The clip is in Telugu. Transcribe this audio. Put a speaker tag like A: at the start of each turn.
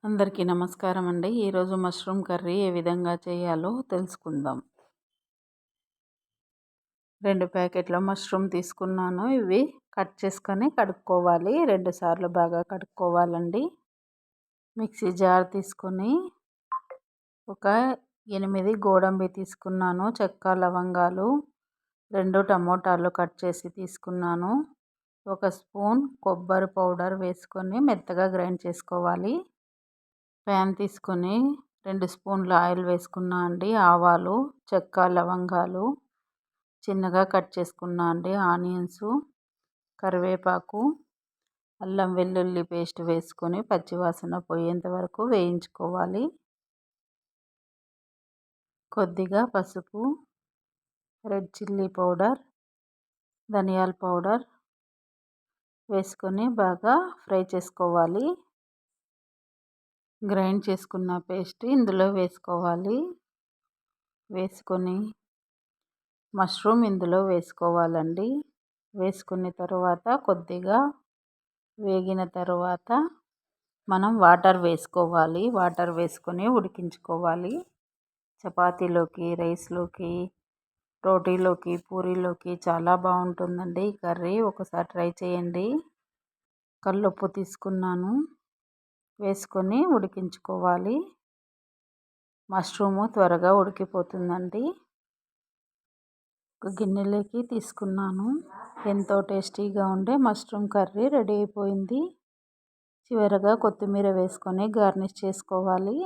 A: అందరికీ నమస్కారం అండి. ఈరోజు మష్రూమ్ కర్రీ ఏ విధంగా చేయాలో తెలుసుకుందాం. 2 ప్యాకెట్ల మష్రూమ్ తీసుకున్నాను. ఇవి కట్ చేసుకొని కడుక్కోవాలి. 2 సార్లు బాగా కడుక్కోవాలండి. మిక్సీ జార్ తీసుకొని ఒక 8 గోడంబి తీసుకున్నాను. చెక్క, లవంగాలు, 2 టమోటాలు కట్ చేసి తీసుకున్నాను. 1 స్పూన్ కొబ్బరి పౌడర్ వేసుకొని మెత్తగా గ్రైండ్ చేసుకోవాలి. ప్యాన్ తీసుకొని 2 స్పూన్ల ఆయిల్ వేసుకున్నా అండి. ఆవాలు, చెక్క, లవంగాలు, చిన్నగా కట్ చేసుకున్నా అండి. ఆనియన్స్, కరివేపాకు, అల్లం వెల్లుల్లి పేస్ట్ వేసుకొని పచ్చివాసన పోయేంత వరకు వేయించుకోవాలి. కొద్దిగా పసుపు, రెడ్ చిల్లీ పౌడర్, ధనియాల పౌడర్ వేసుకొని బాగా ఫ్రై చేసుకోవాలి. గ్రైండ్ చేసుకున్న పేస్ట్ ఇందులో వేసుకోవాలి. వేసుకొని మష్రూమ్ ఇందులో వేసుకోవాలండి. వేసుకున్న తర్వాత కొద్దిగా వేగిన తర్వాత మనం వాటర్ వేసుకోవాలి. వాటర్ వేసుకొని ఉడికించుకోవాలి. చపాతీలోకి, రైస్లోకి, రోటీలోకి, పూరీలోకి చాలా బాగుంటుందండి ఈ కర్రీ. ఒకసారి ట్రై చేయండి. కల్లుప్పు తీసుకున్నాను. వేసుకొని ఉడికించుకోవాలి. మష్రూము త్వరగా ఉడికిపోతుందండి. ఒక గిన్నెలోకి తీసుకున్నాను. ఎంతో టేస్టీగా ఉండే మష్రూమ్ కర్రీ రెడీ అయిపోయింది. చివరగా కొత్తిమీర వేసుకొని గార్నిష్ చేసుకోవాలి.